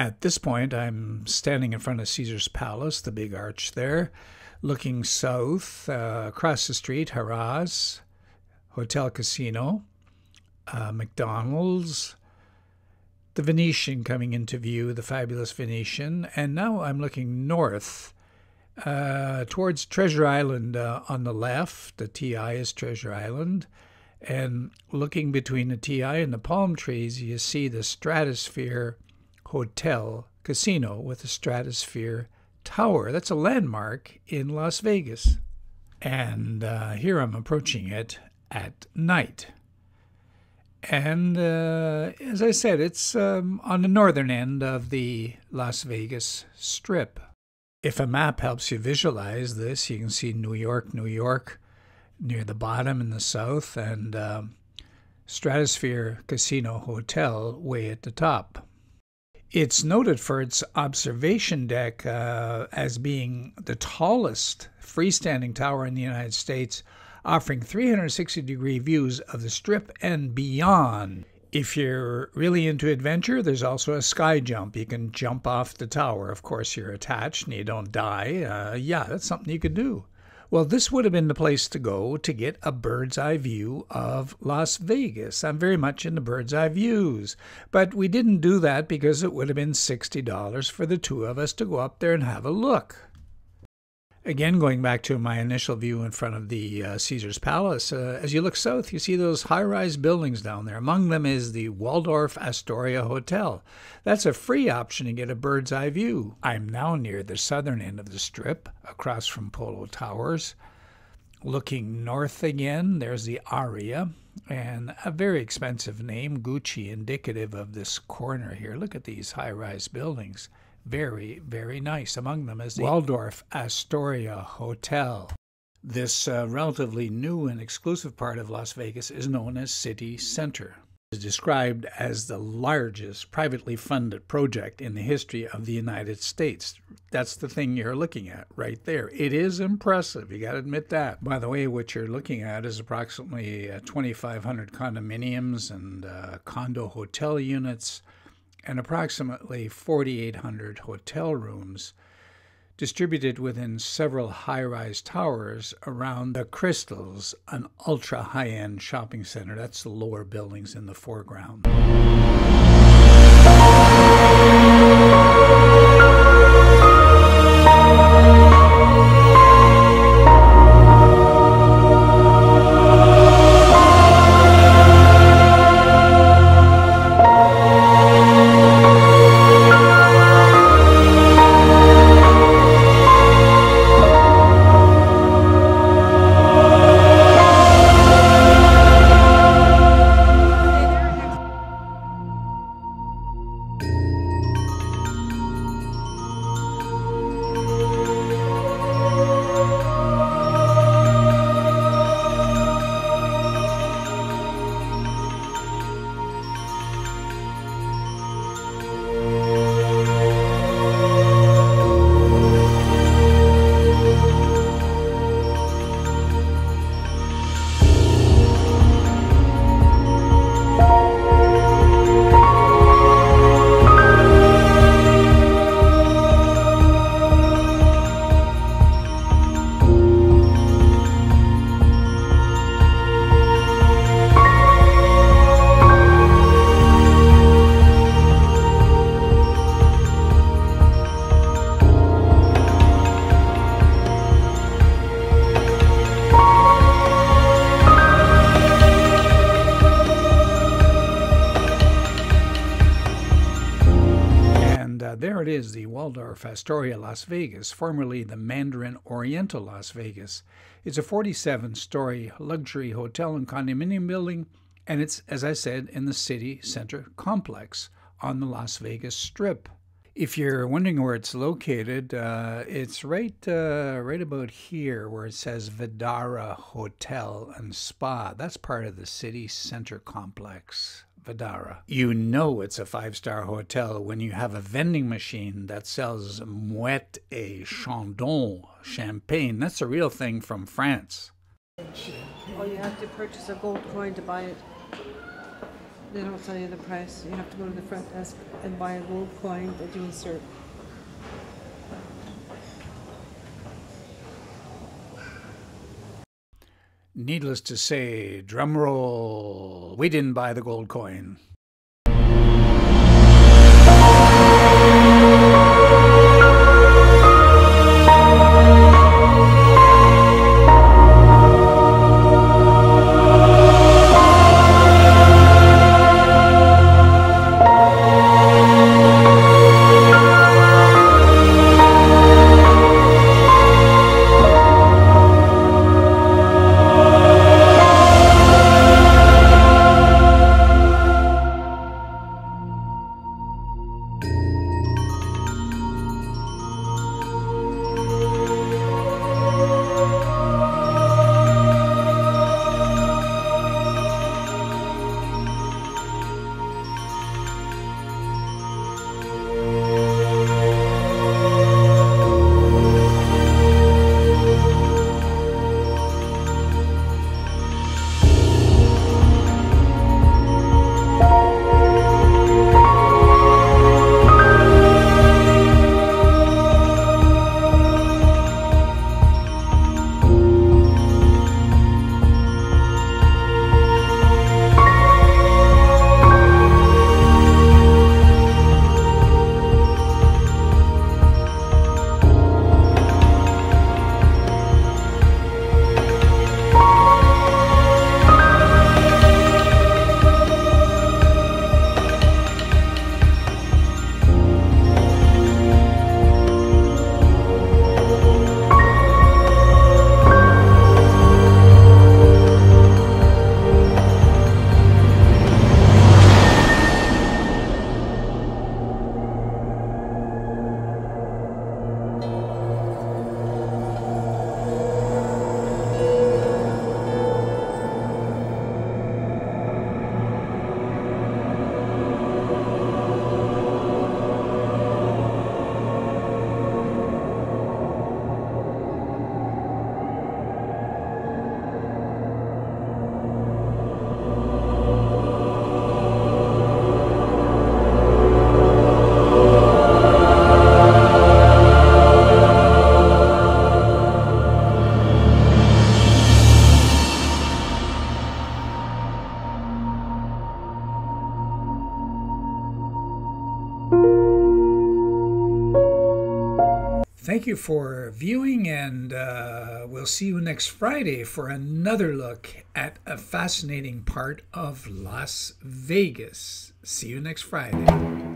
At this point, I'm standing in front of Caesar's Palace, the big arch there, looking south, across the street, Harrah's, Hotel Casino, McDonald's, the Venetian coming into view, the fabulous Venetian, and now I'm looking north towards Treasure Island on the left. The TI is Treasure Island, and looking between the TI and the palm trees, you see the Stratosphere Hotel Casino with the Stratosphere Tower. That's a landmark in Las Vegas. And here I'm approaching it at night. And as I said, it's on the northern end of the Las Vegas Strip. If a map helps you visualize this, you can see New York near the bottom in the south, and Stratosphere Casino Hotel way at the top. It's noted for its observation deck as being the tallest freestanding tower in the United States, offering 360-degree views of the Strip and beyond. If you're really into adventure, there's also a sky jump. You can jump off the tower. Of course, you're attached and you don't die. Yeah, that's something you could do. Well, this would have been the place to go to get a bird's eye view of Las Vegas. I'm very much into bird's eye views. But we didn't do that because it would have been $60 for the two of us to go up there and have a look. Again, going back to my initial view in front of the Caesar's Palace, as you look south, you see those high-rise buildings down there. Among them is the Waldorf Astoria Hotel. That's a free option to get a bird's eye view. I'm now near the southern end of the Strip, across from Polo Towers. Looking north again, there's the Aria, and a very expensive name, Gucci, indicative of this corner here. Look at these high-rise buildings. Very, very nice. Among them is the Waldorf Astoria Hotel. This relatively new and exclusive part of Las Vegas is known as City Center. It is described as the largest privately funded project in the history of the United States. That's the thing you're looking at right there. It is impressive. You got to admit that. By the way, what you're looking at is approximately 2,500 condominiums and condo hotel units, and approximately 4,800 hotel rooms distributed within several high-rise towers around the Crystals, an ultra-high-end shopping center. That's the lower buildings in the foreground. There it is, the Waldorf Astoria Las Vegas, formerly the Mandarin Oriental Las Vegas. It's a 47-story luxury hotel and condominium building, and it's, as I said, in the city center complex on the Las Vegas Strip. If you're wondering where it's located, it's right about here where it says Vdara Hotel and Spa. That's part of the city center complex. Vdara. You know it's a 5-star hotel when you have a vending machine that sells Moet et Chandon champagne. That's a real thing from France. Oh, you have to purchase a gold coin to buy it. They don't tell you the price. You have to go to the front desk and buy a gold coin that you insert. Needless to say, drum roll, we didn't buy the gold coin. Thank you for viewing, and we'll see you next Friday for another look at a fascinating part of Las Vegas. See you next Friday.